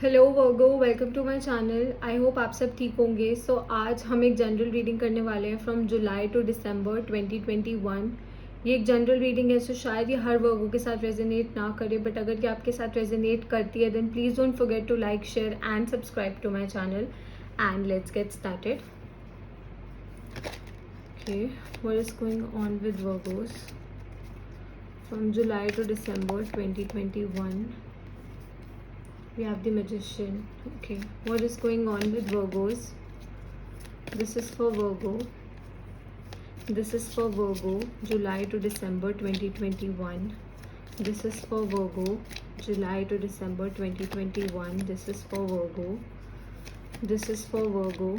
Hello Virgo, welcome to my channel. I hope आप सब ठीक होंगे। आज हम एक जनरल रीडिंग करने वाले हैं फ्रॉम जुलाई टू दिसंबर 2021। ये एक जनरल रीडिंग है, सो शायद ये हर वर्गो के साथ रेजोनेट ना करे, बट अगर ये आपके साथ रेजोनेट करती है then please don't forget to like, share and subscribe to my channel. And let's get started. Okay, what is going on with Virgos from July to December 2021? We have the Magician. Okay, what is going on with Virgos? This is for Virgo. This is for Virgo, July to December 2021. This is for Virgo, July to December 2021. This is for Virgo. This is for Virgo.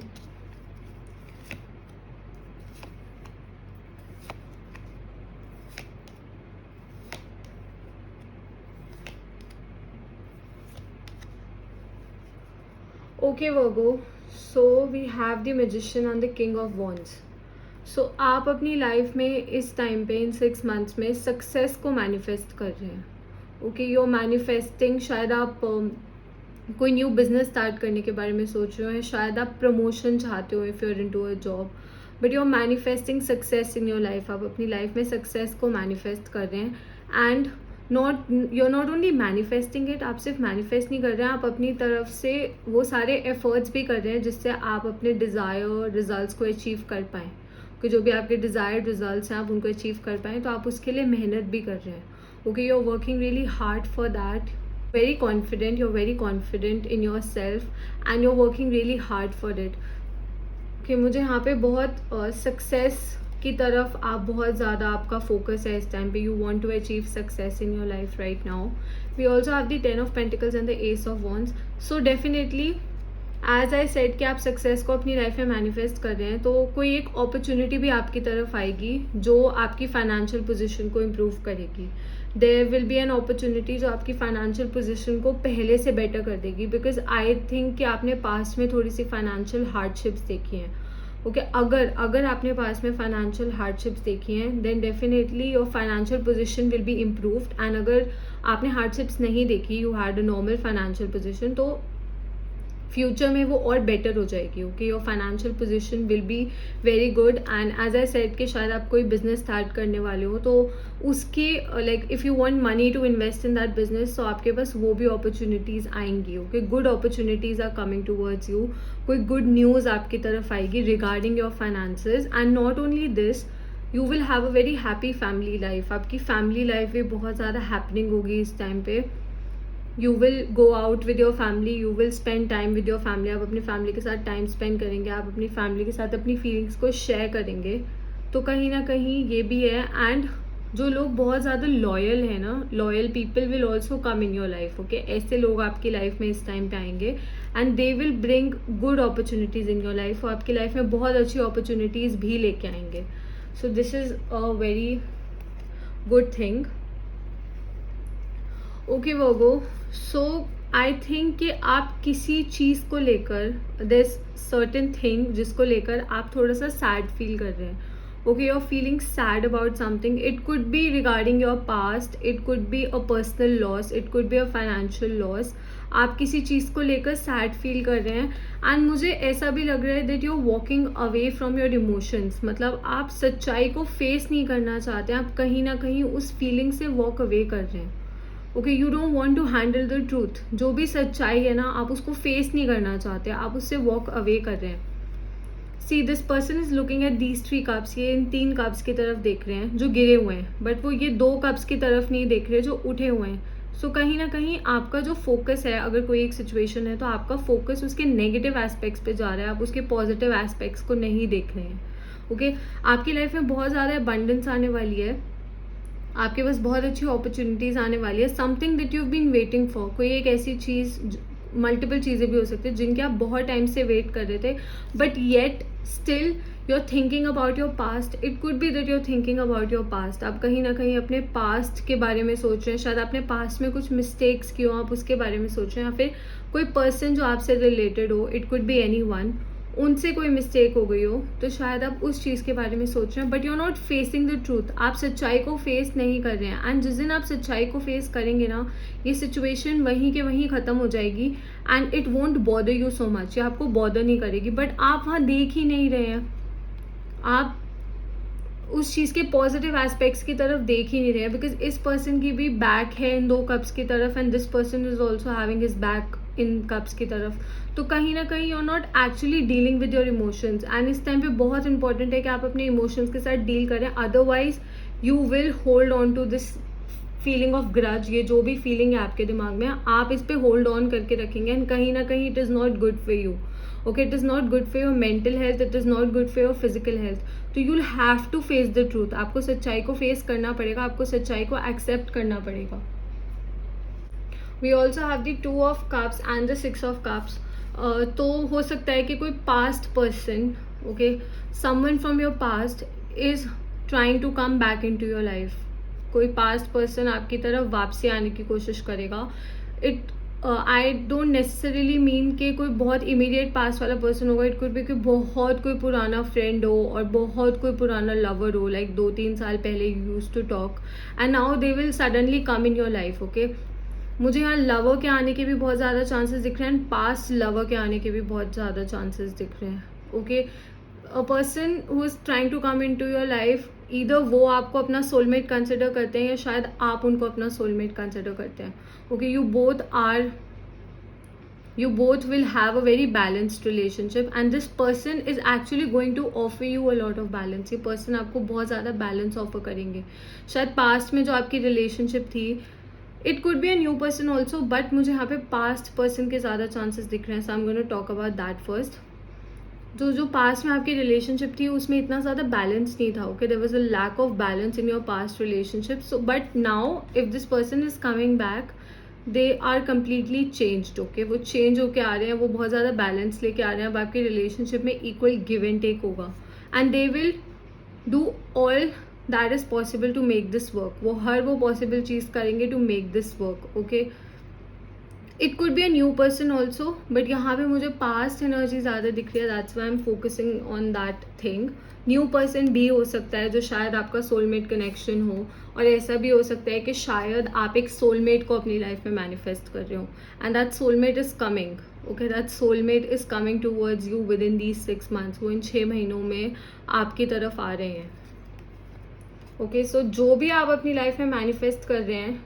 Okay, Virgo. So we have the Magician and the King of Wands. So आप अपनी life में इस time पे इन 6 months में success को manifest कर रहे हैं। Okay, you are manifesting. शायद आप कोई न्यू बिजनेस स्टार्ट करने के बारे में सोच रहे हो, शायद आप प्रमोशन चाहते हो if you are into a job, but you are manifesting success in your life. आप अपनी लाइफ में सक्सेस को मैनिफेस्ट कर रहे हैं and you are not only manifesting it. आप सिर्फ मैनिफेस्ट नहीं कर रहे हैं, आप अपनी तरफ से वो सारे एफर्ट्स भी कर रहे हैं जिससे आप अपने डिज़ायर रिजल्ट्स को अचीव कर पाएँ। कि जो भी आपके डिज़ायर्ड रिजल्ट्स हैं आप उनको अचीव कर पाएँ, तो आप उसके लिए मेहनत भी कर रहे हैं। Okay, you are working really hard for that. Very confident, you are very confident in yourself and you are working really hard for it. कि मुझे यहाँ पे बहुत सक्सेस की तरफ आप बहुत ज़्यादा आपका फोकस है इस टाइम पे। You want to achieve success in your life right now. We also have the 10 of pentacles and the ace of wands. So definitely as I said कि आप सक्सेस को अपनी लाइफ में मैनिफेस्ट कर रहे हैं, तो कोई एक अपॉर्चुनिटी भी आपकी तरफ आएगी जो आपकी फाइनेंशियल पोजीशन को इम्प्रूव करेगी। There will be an opportunity जो आपकी फाइनेंशियल पोजीशन को पहले से बेटर कर देगी, बिकॉज आई थिंक कि आपने पास्ट में थोड़ी सी फाइनेंशियल हार्डशिप्स देखी हैं। ओके, अगर आपने पास में फाइनेंशियल हार्डशिप्स देखी हैं then definitely your financial position will be improved. And अगर आपने हार्डशिप्स नहीं देखी, you had a normal financial position, तो फ्यूचर में वो और बेटर हो जाएगी। Okay, your financial position will be very good. And as I said कि शायद आप कोई बिजनेस स्टार्ट करने वाले हो, तो उसकी like if you want money to invest in that business, तो आपके पास वो भी अपॉर्चुनिटीज़ आएंगी। Okay, good opportunities are coming towards you. कोई गुड न्यूज़ आपकी तरफ आएगी regarding your finances. And not only this, you will have a very happy family life. आपकी फैमिली लाइफ भी बहुत ज़्यादा हैपनिंग होगी इस टाइम पे। You will go out with your family, you will spend time with your family. आप अपनी family के साथ टाइम स्पेंड करेंगे, आप अपनी फैमिली के साथ अपनी फीलिंग्स को शेयर करेंगे, तो कहीं ना कहीं ये भी है। एंड जो लोग बहुत ज़्यादा लॉयल है ना, loyal people will also come in your life. Okay, ऐसे लोग आपकी लाइफ में इस टाइम पे आएंगे and they will bring good opportunities in your life. और आपकी लाइफ में बहुत अच्छी अपॉर्चुनिटीज़ भी लेके आएंगे। So this is a very good thing. Okay Virgo, so I think कि आप किसी चीज़ को लेकर, दिस सर्टेन थिंग जिसको लेकर आप थोड़ा सा सैड फील कर रहे हैं। Okay, you are feeling sad about something. It could be regarding your past, it could be a personal loss, it could be a financial loss. आप किसी चीज़ को लेकर सैड फील कर रहे हैं एंड मुझे ऐसा भी लग रहा है that you are walking away from your emotions. मतलब आप सच्चाई को फेस नहीं करना चाहते, आप कहीं ना कहीं उस फीलिंग से वॉक अवे कर रहे हैं। Okay, you don't want to handle the truth. जो भी सच्चाई है ना, आप उसको फेस नहीं करना चाहते, आप उससे वॉक अवे कर रहे हैं। See this person is looking at these 3 cups. ये इन 3 कप्स की तरफ देख रहे हैं जो गिरे हुए हैं, बट वो ये 2 कप्स की तरफ नहीं देख रहे जो उठे हुए हैं। सो कहीं ना कहीं आपका जो फोकस है, अगर कोई एक सिचुएशन है तो आपका फोकस उसके नेगेटिव एस्पेक्ट्स पे जा रहा है, आप उसके पॉजिटिव एस्पेक्ट्स को नहीं देख रहे हैं। ओके, आपकी लाइफ में बहुत ज़्यादा अबंडेंस आने वाली है, आपके पास बहुत अच्छी अपॉर्चुनिटीज़ आने वाली है। Something that you been waiting for, कोई एक ऐसी चीज़, मल्टीपल चीज़ें भी हो सकती है जिनके आप बहुत टाइम से वेट कर रहे थे, but yet still you are thinking about your past. It could be that you are thinking about your past. आप कहीं ना कहीं अपने पास्ट के बारे में सोच रहे हैं, शायद आपने पास्ट में कुछ मिस्टेक्स की हो, आप उसके बारे में सोच रहे हैं, या फिर कोई पर्सन जो आपसे रिलेटेड हो, it could be any one. उनसे कोई मिस्टेक हो गई हो तो शायद आप उस चीज़ के बारे में सोच रहे हैं, but you are not facing the truth. आप सच्चाई को फेस नहीं कर रहे हैं. एंड जिस दिन आप सच्चाई को फेस करेंगे ना, ये सिचुएशन वहीं के वहीं ख़त्म हो जाएगी and it won't bother you so much. ये आपको बॉदर नहीं करेगी, बट आप वहाँ देख ही नहीं रहे हैं. आप उस चीज़ के पॉजिटिव एस्पेक्ट्स की तरफ देख ही नहीं रहे हैं, बिकॉज इस पर्सन की भी बैक है इन 2 कप्स की तरफ and this person is also having his back in cups की तरफ. तो कहीं ना कहीं you are not actually dealing with your emotions. And इस टाइम पे बहुत इंपॉर्टेंट है कि आप अपने इमोशंस के साथ डील करें, otherwise you will hold on to this feeling of grudge. ये जो भी फीलिंग है आपके दिमाग में, आप इस पे होल्ड ऑन करके रखेंगे एंड कहीं ना कहीं it is not good for you. Okay, it is not good for your mental health, it is not good for your physical health. तो you will have to face the truth. आपको सच्चाई को face करना पड़ेगा, आपको सच्चाई को accept करना पड़ेगा. We also have the 2 of cups and the 6 of cups. तो हो सकता है कि कोई past person, okay, someone from your past is trying to come back into your life. कोई पास्ट पर्सन आपकी तरफ वापसी आने की कोशिश करेगा. It I don't necessarily mean कि कोई बहुत इमीडिएट पास्ट वाला पर्सन होगा. इट कुड बी कि बहुत कोई पुराना फ्रेंड हो और बहुत कोई पुराना लवर हो, लाइक 2-3 साल पहले you used to talk and now they will suddenly come in your life. Okay, मुझे यहाँ लवर के आने के भी बहुत ज़्यादा चांसेस दिख रहे हैं एंड पास्ट लवर के आने के भी बहुत ज़्यादा चांसेस दिख रहे हैं. Okay, a person who is trying to come into your life, either वो आपको अपना सोलमेट कंसिडर करते हैं या शायद आप उनको अपना सोलमेट कंसिडर करते हैं. Okay, you both will have a very balanced relationship and this person is actually going to offer you a lot of balance. ये person आपको बहुत ज़्यादा balance offer करेंगे. शायद past में जो आपकी relationship थी, it could be a new person also, but मुझे यहाँ पे past person के ज़्यादा chances दिख रहे हैं. So I'm going to talk about that first. जो पास्ट में आपकी रिलेशनशिप थी उसमें इतना ज़्यादा बैलेंस नहीं था. Okay, there was a lack of balance in your past relationship. So but now if this person is coming back, they are completely changed. Okay, वो चेंज होके आ रहे हैं, वो बहुत ज़्यादा बैलेंस लेके आ रहे हैं. अब आपकी रिलेशनशिप में इक्वल गिव एंड टेक होगा and they will do all that is possible to make this work. वो हर वो पॉसिबल चीज़ करेंगे to make this work. Okay, it could be a new person also, but यहाँ पे मुझे पास्ट एनर्जी ज़्यादा दिख रही है. That's why I am focusing on that thing. New person भी हो सकता है जो शायद आपका सोलमेट कनेक्शन हो, और ऐसा भी हो सकता है कि शायद आप एक सोलमेट को अपनी लाइफ में मैनिफेस्ट कर रहे हो and that soulmate is coming. Okay, that soulmate is coming towards you with in these 6 months. वो इन 6 महीनों में आपकी तरफ आ रहे हैं. ओके, सो जो भी आप अपनी लाइफ में मैनिफेस्ट कर रहे हैं,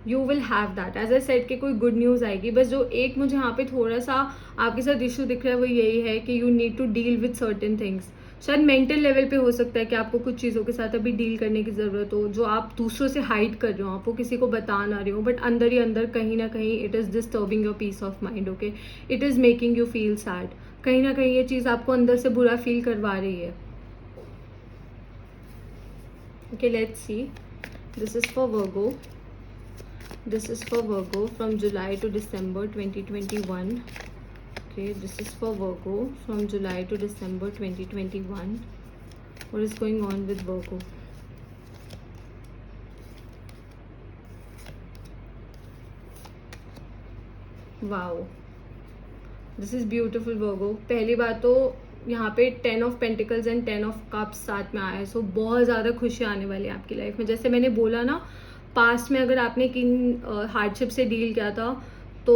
you will have that. As I said कि कोई गुड न्यूज़ आएगी. बस जो एक मुझे यहाँ पे थोड़ा सा आपके साथ इशू दिख रहा है वो यही है कि you need to deal with certain things. शायद मेंटल लेवल पे हो सकता है कि आपको कुछ चीज़ों के साथ अभी डील करने की ज़रूरत हो जो आप दूसरों से हाइड कर रहे हो, आपको किसी को बता ना रहे हो, बट अंदर ही अंदर कहीं ना कहीं it is disturbing your peace of mind. Okay, it is making you feel sad. कहीं ना कहीं ये चीज़ आपको अंदर से बुरा फील करवा रही है. Okay, let's see. This is for Virgo. This is for Virgo from July to December 2021. Okay, this is for Virgo from July to December 2021. What is going on with Virgo? Wow, this is beautiful Virgo. पहली बात तो यहाँ पे 10 of Pentacles and 10 of Cups साथ में आया है. सो बहुत ज़्यादा खुशी आने वाली है आपकी लाइफ में. जैसे मैंने बोला ना, पास्ट में अगर आपने किन हार्डशिप से डील किया था तो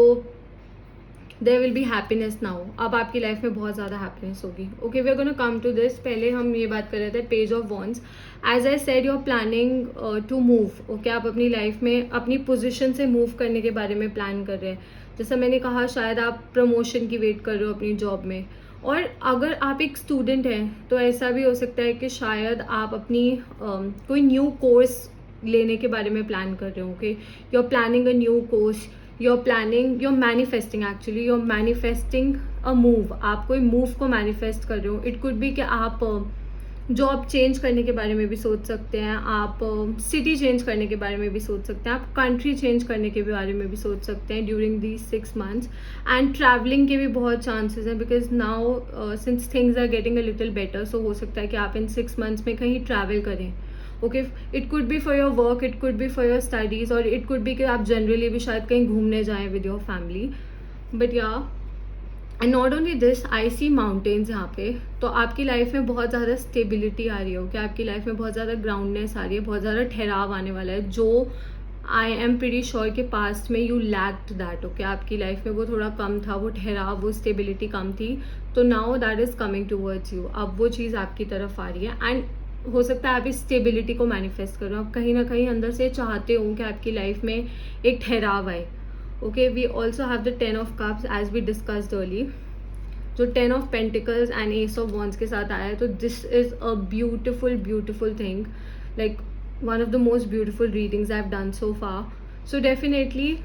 there will be happiness now. अब आपकी लाइफ में बहुत ज़्यादा हैप्पीनेस होगी. Okay, we are gonna come to this. पहले हम ये बात कर रहे थे page of wands. As I said, you are planning to move. Okay, आप अपनी लाइफ में अपनी पोजिशन से मूव करने के बारे में प्लान कर रहे हैं. जैसा मैंने कहा, शायद आप प्रमोशन की वेट कर रहे हो अपनी जॉब में, और अगर आप एक स्टूडेंट हैं तो ऐसा भी हो सकता है कि शायद आप अपनी कोई न्यू कोर्स लेने के बारे में प्लान कर रहे हो. Okay, you are planning a new course, you are manifesting, actually you are manifesting a move. आप कोई मूव को मैनिफेस्ट कर रहे हो. इट कुड बी कि आप जॉब चेंज करने के बारे में भी सोच सकते हैं, आप सिटी चेंज करने के बारे में भी सोच सकते हैं, आप कंट्री चेंज करने के बारे में भी सोच सकते हैं during these 6 months. And travelling के भी बहुत चांसेस हैं, because now since things are getting a little better, so हो सकता है कि आप इन 6 months में कहीं ट्रैवल करें. Okay, it could be for your work, it could be for your studies, और इट कुड बी कि आप जनरली भी शायद कहीं घूमने जाएं विद योर फैमिली. बट या and not only this, I see mountains यहाँ पे। तो आपकी लाइफ में बहुत ज़्यादा स्टेबिलिटी आ रही है, ओके आपकी लाइफ में बहुत ज़्यादा ग्राउंडनेस आ रही है, बहुत ज़्यादा ठहराव आने वाला है, जो आई एम प्रीटी श्योर कि पास्ट में यू लैक्ड दैट, ओके आपकी लाइफ में वो थोड़ा कम था, वो ठहराव, वो स्टेबिलिटी कम थी। तो now that is coming towards you, अब वो चीज़ आपकी तरफ आ रही है। एंड हो सकता है आप इस स्टेबिलिटी को मैनिफेस्ट करो, आप कहीं ना कहीं अंदर से चाहते हो कि आपकी लाइफ में एक ठहराव आए। Okay, we also have the 10 of cups as we discussed early, जो 10 of pentacles and ace of wands के साथ आया है। तो this is a beautiful beautiful thing, like one of the most beautiful readings I have done so far. So definitely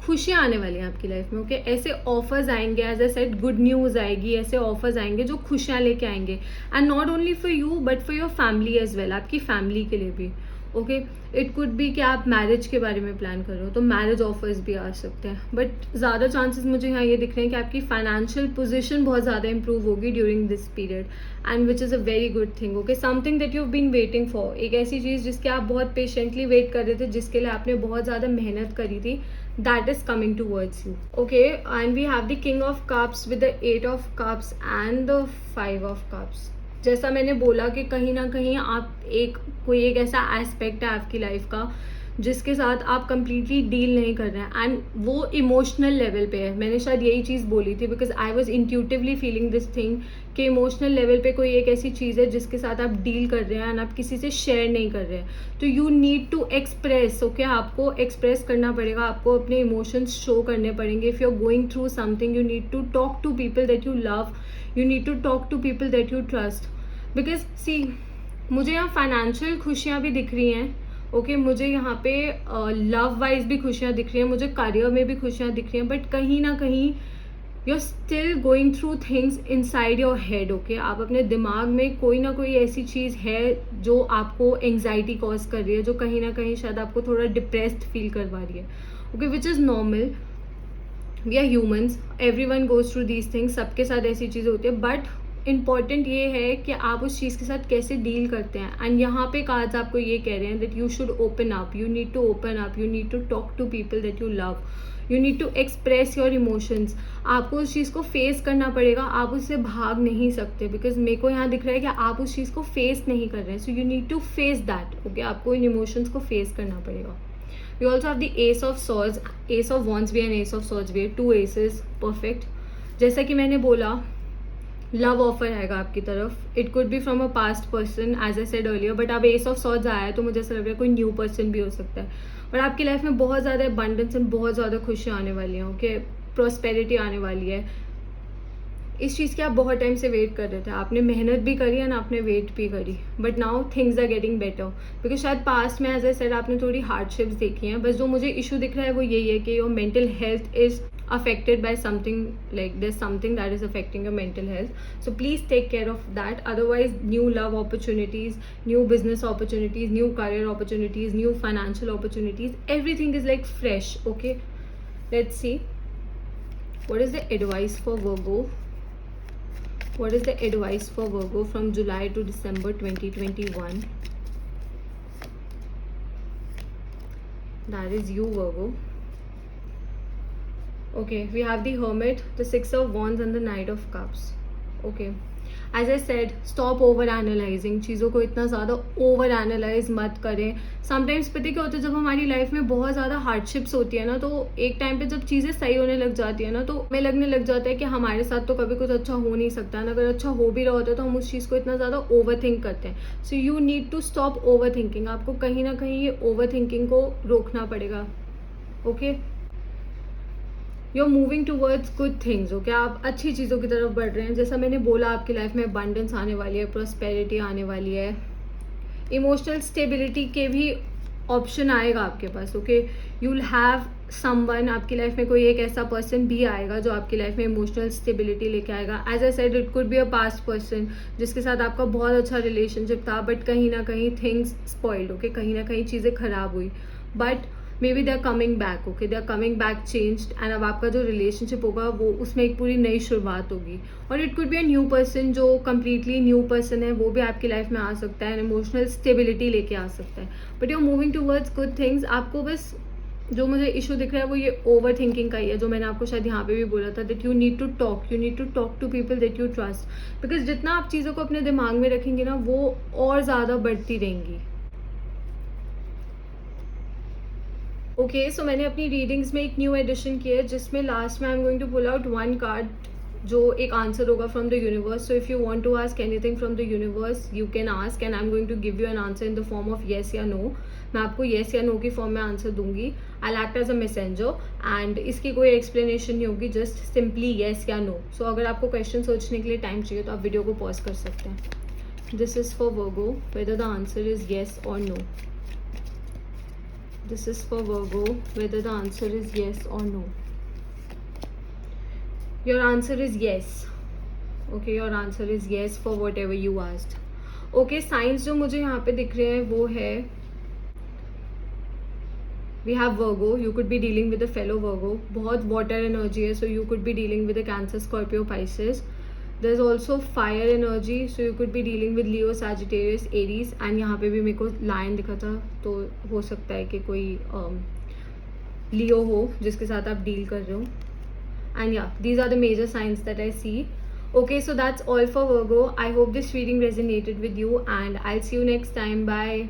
खुशियाँ आने वाली हैं आपकी लाइफ में, ओके ऐसे ऑफर्स आएंगे, as I said good news आएगी, ऐसे ऑफर्स आएंगे जो खुशियाँ लेके आएंगे। And not only for you but for your family as well, आपकी फैमिली के लिए भी, ओके इट कुड बी कि आप मैरिज के बारे में प्लान कर रहे हो तो मैरिज ऑफर्स भी आ सकते हैं। बट ज़्यादा चांसेस मुझे यहाँ ये दिख रहे हैं कि आपकी फाइनेंशियल पोजीशन बहुत ज़्यादा इंप्रूव होगी during this period, and which is a very good thing, okay something that you have been waiting for, एक ऐसी चीज़ जिसके आप बहुत पेशेंटली वेट कर रहे थे, जिसके लिए आपने बहुत ज़्यादा मेहनत करी थी, that is coming towards you, okay and we have the king of cups with the 8 of cups and the 5 of cups। जैसा मैंने बोला कि कहीं ना कहीं आप कोई एक ऐसा एस्पेक्ट है आपकी लाइफ का जिसके साथ आप कंप्लीटली डील नहीं कर रहे हैं, एंड वो इमोशनल लेवल पे है। मैंने शायद यही चीज़ बोली थी, because I was intuitively feeling this thing कि इमोशनल लेवल पे कोई एक ऐसी चीज़ है जिसके साथ आप डील कर रहे हैं एंड आप किसी से शेयर नहीं कर रहे हैं। तो you need to express, okay आपको एक्सप्रेस करना पड़ेगा, आपको अपने इमोशंस शो करने पड़ेंगे। If you are going through something, you need to talk to people that you love, you need to talk to people that you trust, because see मुझे यहाँ financial खुशियाँ भी दिख रही हैं, ओके मुझे यहाँ पे लव वाइज भी खुशियाँ दिख रही हैं, मुझे करियर में भी खुशियाँ दिख रही हैं, बट कहीं ना कहीं you are still going through things inside your head, okay आप अपने दिमाग में कोई ना कोई ऐसी चीज़ है जो आपको एंग्जाइटी कॉज कर रही है, जो कहीं ना कहीं शायद आपको थोड़ा डिप्रेस्ड फील करवा रही है, okay which is normal, we are humans, everyone goes through these things, सबके साथ ऐसी चीज़ें होती है। बट इम्पॉर्टेंट ये है कि आप उस चीज़ के साथ कैसे डील करते हैं। एंड यहाँ पे कार्ड्स आपको ये कह रहे हैं that you should open up, you need to open up, you need to talk to people that you love, you need to express your emotions. आपको उस चीज़ को फेस करना पड़ेगा, आप उससे भाग नहीं सकते, बिकॉज मेरे को यहाँ दिख रहा है कि आप उस चीज़ को फेस नहीं कर रहे हैं। So you need to face that, okay आपको इन इमोशंस को फेस करना पड़ेगा। We also have the ace of swords, ace of wands भी and ace of swords भी है, 2 aces, perfect। जैसा कि मैंने बोला लव ऑफर आएगा आपकी तरफ, it could be from a past person as I said earlier, but अब एस ऑफ सॉर्ड्स आया है तो मुझे ऐसा लग रहा है कोई न्यू पर्सन भी हो सकता है। बट आपकी लाइफ में बहुत ज़्यादा अबंडेंस एंड बहुत ज़्यादा खुशियाँ आने वाली हैं, ओके प्रॉस्पेरिटी आने वाली है। इस चीज़ की आप बहुत टाइम से वेट कर रहे थे, आपने मेहनत भी करी एंड आपने वेट भी करी, but now things are getting better, because शायद पास्ट में एज आई सेड आपने थोड़ी हार्डशिप्स देखी हैं। बस जो मुझे इशू दिख रहा है वो यही है कि your mental health is affected by something, like there's something that is affecting your mental health, so please take care of that, otherwise new love opportunities, new business opportunities, new career opportunities, new financial opportunities, everything is like fresh, okay let's see what is the advice for Virgo, what is the advice for Virgo from July to December 2021, that is you Virgo। Okay, we have the Hermit, the 6 of Wands and the Knight of Cups, okay as I said stop over analyzing, चीज़ों को इतना ज़्यादा over analyse मत करें। Sometimes पता क्या होता है, जब हमारी लाइफ में बहुत ज़्यादा हार्डशिप्स होती है ना, तो एक टाइम पे जब चीज़ें सही होने लग जाती है ना, तो हमें लगने लग जाता है कि हमारे साथ तो कभी कुछ अच्छा हो नहीं सकता ना, अगर अच्छा हो भी रहा होता है तो हम उस चीज़ को इतना ज़्यादा ओवर थिंक करते हैं। So you need to stop overthinking, आपको कहीं ना कहीं ये ओवर थिंकिंग को रोकना पड़ेगा, okay you are moving towards good things, okay आप अच्छी चीज़ों की तरफ बढ़ रहे हैं। जैसा मैंने बोला आपकी लाइफ में अबंडेंस आने वाली है, प्रॉस्पेरिटी आने वाली है, इमोशनल स्टेबिलिटी के भी ऑप्शन आएगा आपके पास, okay you will have someone, आपकी लाइफ में कोई एक ऐसा पर्सन भी आएगा जो आपकी लाइफ में इमोशनल स्टेबिलिटी लेके आएगा। As I said it could be a past person जिसके साथ आपका बहुत अच्छा रिलेशनशिप था, बट कहीं ना कहीं थिंग्स स्पॉइल्ड, ओके कहीं ना कहीं चीज़ें खराब हुई, but maybe they are coming back, okay they are coming back changed, and अब आपका जो रिलेशनशिप होगा वो उसमें एक पूरी नई शुरुआत होगी। और it could be a new person, जो कम्प्लीटली न्यू पर्सन है वो भी आपकी लाइफ में आ सकता है एंड इमोशनल स्टेबिलिटी लेके आ सकता है, but you are moving towards good things. आपको बस जो मुझे इशू दिख रहा है वो ये ओवर थिंकिंग का ही है, जो मैंने आपको शायद यहाँ पे भी बोला था, that you need to talk to people that you trust, because जितना आप चीज़ों को अपने दिमाग में रखेंगे ना वो और ज़्यादा बढ़ती रहेंगी. ओके, सो मैंने अपनी रीडिंग्स में एक न्यू एडिशन किया है जिसमें लास्ट में I am going to pull out one card जो एक आंसर होगा from the universe. So if you want to ask anything from the universe you can ask and I am going to give you an answer in the form of yes या no. मैं आपको yes या no की form में answer दूंगी. I act as a messenger and इसकी कोई explanation नहीं होगी, जस्ट सिंपली येस या नो. सो अगर आपको क्वेश्चन सोचने के लिए टाइम चाहिए तो आप वीडियो को पॉज कर सकते हैं. This is for Virgo, whether the answer is yes और no. This is for Virgo, whether the answer is yes or no. Your answer is yes. Okay, your answer is yes for whatever you asked. Okay, signs जो मुझे यहाँ पे दिख रहे हैं वो है, we have Virgo. You could be dealing with a fellow Virgo. बहुत water energy है, so you could be dealing with a Cancer, Scorpio, Pisces. There's also fire energy, so you could be dealing with Leo, Sagittarius, Aries. and यहाँ पे भी मेरे को lion दिखा था, तो हो सकता है कि कोई लियो हो जिसके साथ आप डील कर रहे हो. and yeah, these are the major signs that I see. Okay, so that's all for Virgo. I hope this reading resonated with you and I'll see you next time. Bye.